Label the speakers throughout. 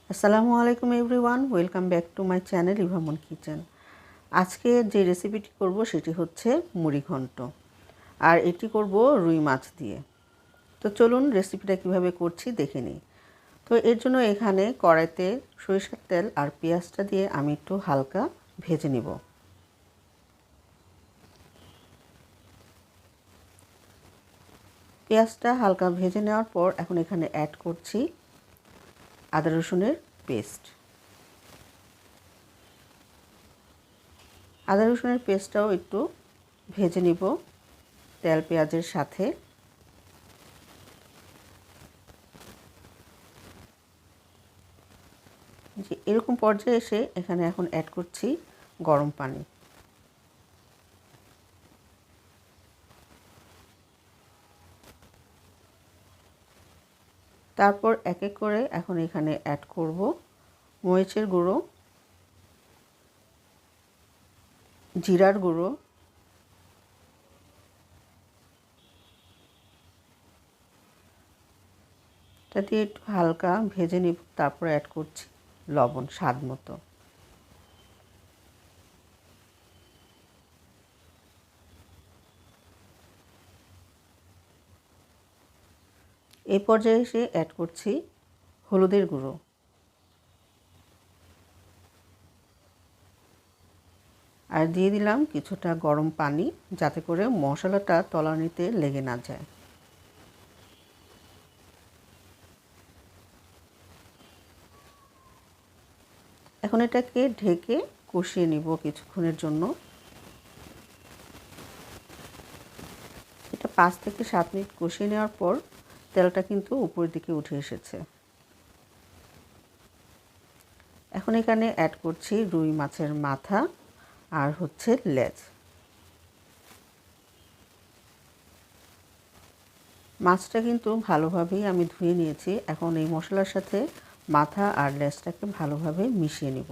Speaker 1: আসসালামু আলাইকুম everyone, welcome back to my channel ইভামন কিচেন। আজকে যে রেসিপিটি করব সেটি হচ্ছে মুড়িঘণ্ট, আর এটি করব রুই মাছ দিয়ে। তো চলুন রেসিপিটা কিভাবে করছি দেখে নিই। তো এর জন্য এখানে কড়াইতে সরিষার তেল আর পেঁয়াজটা দিয়ে আমি একটু হালকা ভেজে নিব। পেঁয়াজটা হালকা ভেজে নেওয়ার পর এখন এখানে অ্যাড করছি আদা রসুনের পেস্ট। আদা রসুনের পেস্টটাও একটু ভেজে নিব তেল পেঁয়াজের সাথে। যে এরকম পর্যায়ে এসে এখানে এখন অ্যাড করছি গরম পানি। তারপর এক এক করে এখন এখানে অ্যাড করব মরিচের গুঁড়ো, জিরার গুঁড়ো, এটা দিয়ে একটু হালকা ভেজে নিব। তারপর অ্যাড করছি লবণ স্বাদ মতো। এই পর্যায়ে এসে অ্যাড করছি হলুদের গুঁড়ো, আর দিয়ে দিলাম কিছুটা গরম পানি, যাতে করে মশলাটা তলানিতে লেগে না যায়। এখন এটাকে ঢেকে কষিয়ে নিব কিছুক্ষণের জন্য। এটা 5 থেকে 7 মিনিট কষিয়ে নেওয়ার পর তেলটা কিন্তু উপরের দিকে উঠে এসেছে। এখন এখানে অ্যাড করছি রুই মাছের মাথা আর হচ্ছে লেজ। মাছটা কিন্তু ভালোভাবেই আমি ধুয়ে নিয়েছি। এখন এই মশলার সাথে মাথা আর লেজটাকে ভালোভাবে মিশিয়ে নিব।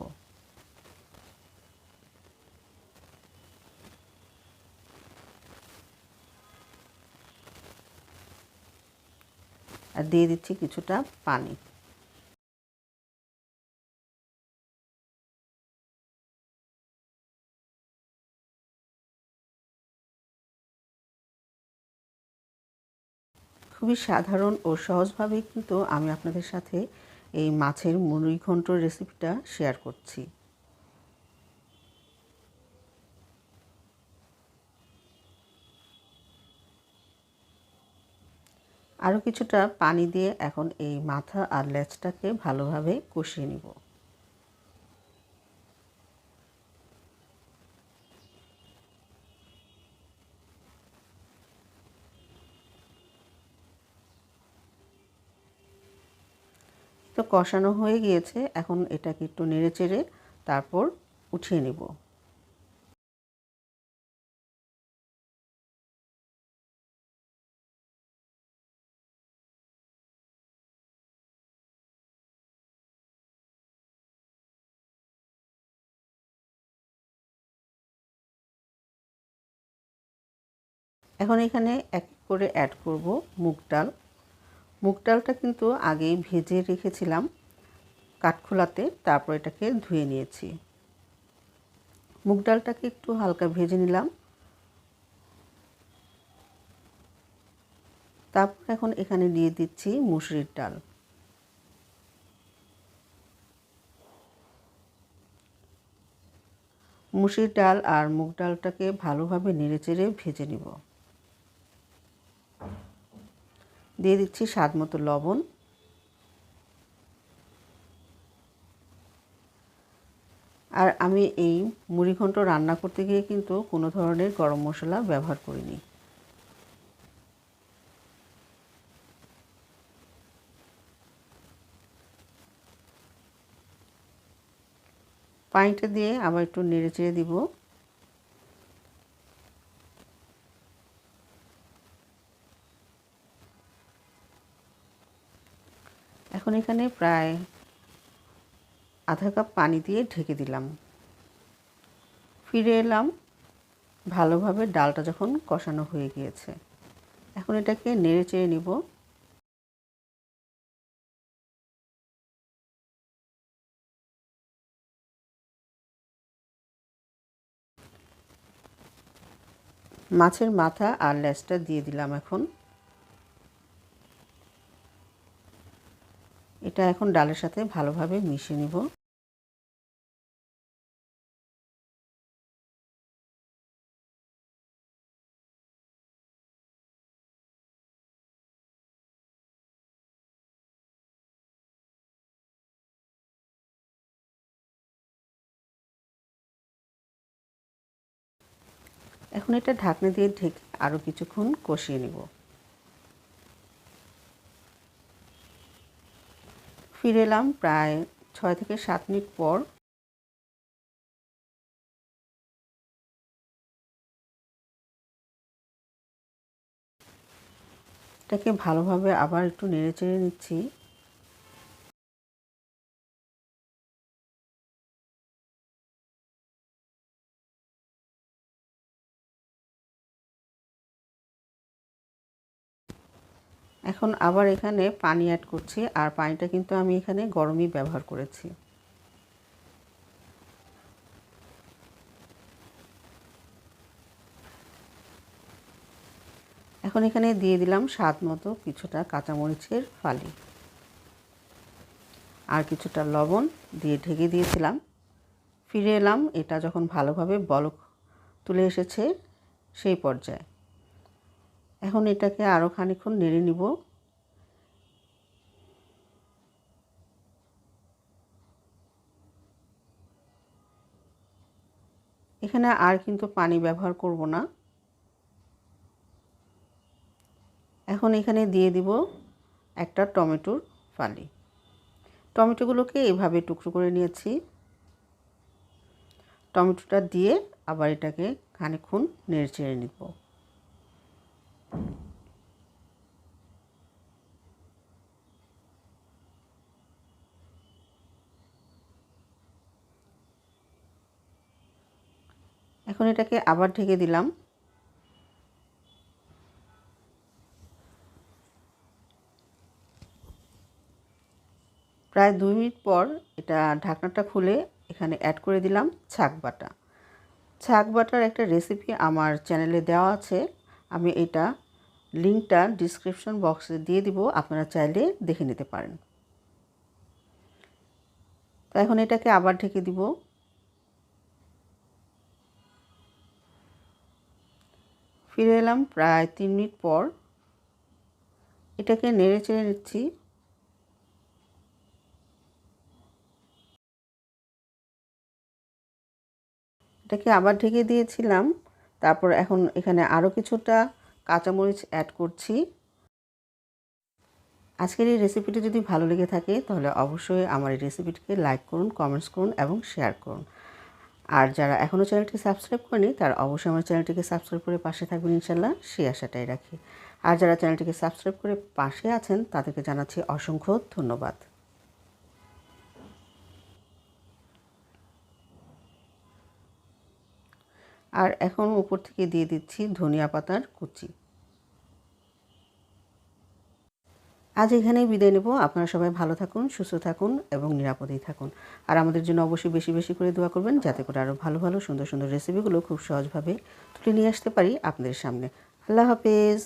Speaker 1: আর দিয়ে দিচ্ছি কিছুটা পানি। খুবই সাধারণ ও সহজভাবেই কিন্তু আমি আপনাদের সাথে এই মাছের মুড়িঘণ্ট রেসিপিটা শেয়ার করছি। আরও কিছুটা পানি দিয়ে এখন এই মাথা আর লেজটাকে ভালোভাবে কষিয়ে নিব। তো কষানো হয়ে গিয়েছে, এখন এটাকে একটু নেড়েচেড়ে তারপর উঠিয়ে নিব। এখন এখানে এক এক করে অ্যাড করব মুগ ডাল। মুগ ডালটা কিন্তু আগেই ভেজে রেখেছিলাম কাঠখোলাতে, তারপর এটাকে ধুয়ে নিয়েছি। মুগ ডালটাকে একটু হালকা ভেজে নিলাম। তারপর এখন এখানে দিয়ে দিচ্ছি মুসুরির ডাল। মুসুরির ডাল আর মুগ ডালটাকে ভালোভাবে নেড়েচেড়ে ভেজে নিব। দিয়ে দিচ্ছি স্বাদ মতো লবণ। আর আমি এই মুড়িঘণ্ট রান্না করতে গিয়ে কিন্তু কোনো ধরনের গরম মশলা ব্যবহার করিনি। পানিটা দিয়ে আবার একটু নেড়েচেড়ে দিব। এখন এখানে প্রায় আধা কাপ পানি দিয়ে ঢেকে দিলাম। ফিরে এলাম ভালোভাবে ডালটা যখন কষানো হয়ে গিয়েছে। এখন এটাকে নেড়েচেড়ে নিব। মাছের মাথা আর লেজটা দিয়ে দিলাম। এটা এখন ডালের সাথে ভালোভাবে মিশিয়ে নিব। এখন এটা ঢাকনা দিয়ে ঢেকে আরও কিছুক্ষণ কষিয়ে নিব। ফিরে এলাম প্রায় 6 থেকে 7 মিনিট পর। এটাকে ভালোভাবে আবার একটু নেড়েচেড়ে নিচ্ছি। এখন আবার এখানে পানি অ্যাড করছি, আর পানিটা কিন্তু আমি এখানে গরমই ব্যবহার করেছি। এখন এখানে দিয়ে দিলাম স্বাদ মতো কিছুটা কাঁচামরিচের ফালি আর কিছুটা লবণ দিয়ে ঢেকে দিয়েছিলাম। ফিরে এলাম এটা যখন ভালোভাবে বলক তুলে এসেছে সেই পর্যায়ে। এখন এটাকে আরও খানিকক্ষণ নেড়ে নিব। এখানে আর কিন্তু পানি ব্যবহার করব না। এখন এখানে দিয়ে দিব একটা টমেটোর ফালি। টমেটোগুলোকে এভাবে টুকরো করে নিয়েছি। টমেটোটা দিয়ে আবার এটাকে খানিকক্ষণ নেড়েচেড়ে নিব। এখন এটাকে আবার ঢেকে দিলাম। প্রায় 2 মিনিট পর এটা ঢাকনাটা খুলে এখানে অ্যাড করে দিলাম ছাক বাটা। ছাক বাটার একটা রেসিপি আমার চ্যানেলে দেওয়া আছে, আমি এটা লিঙ্কটা ডিসক্রিপশন বক্সে দিয়ে দিব, আপনারা চাইলে দেখে নিতে পারেন। তো এখন এটাকে আবার ঢেকে দিব। ফিরে এলাম প্রায় 3 মিনিট পর। এটাকে নেড়ে চেড়ে নিচ্ছি। এটাকে আবার ঢেকে দিয়েছিলাম। তারপর এখন এখানে আরও কিছুটা কাঁচামরিচ অ্যাড করছি। আজকের এই রেসিপিটি যদি ভালো লেগে থাকে তাহলে অবশ্যই আমার এই রেসিপিটিকে লাইক করুন, কমেন্টস করুন এবং শেয়ার করুন। আর যারা এখনও চ্যানেলটি সাবস্ক্রাইব করেনি তারা অবশ্যই আমার চ্যানেলটিকে সাবস্ক্রাইব করে পাশে থাকবেন ইনশাল্লাহ, সেই আশাটাই রাখি। আর যারা চ্যানেলটিকে সাবস্ক্রাইব করে পাশে আছেন তাদেরকে জানাচ্ছি অসংখ্য ধন্যবাদ। আর এখন উপর থেকে দিয়ে দিচ্ছি ধনিয়া পাতার কুচি। আজ এখানেই বিদায় নেব। আপনারা সবাই ভালো থাকুন, সুস্থ থাকুন এবং নিরাপদেই থাকুন। আর আমাদের জন্য অবশ্যই বেশি বেশি করে দোয়া করবেন, যাতে করে আরও ভালো ভালো সুন্দর সুন্দর রেসিপিগুলো খুব সহজভাবে তুলে নিয়ে আসতে পারি আপনাদের সামনে। আল্লাহ হাফেজ।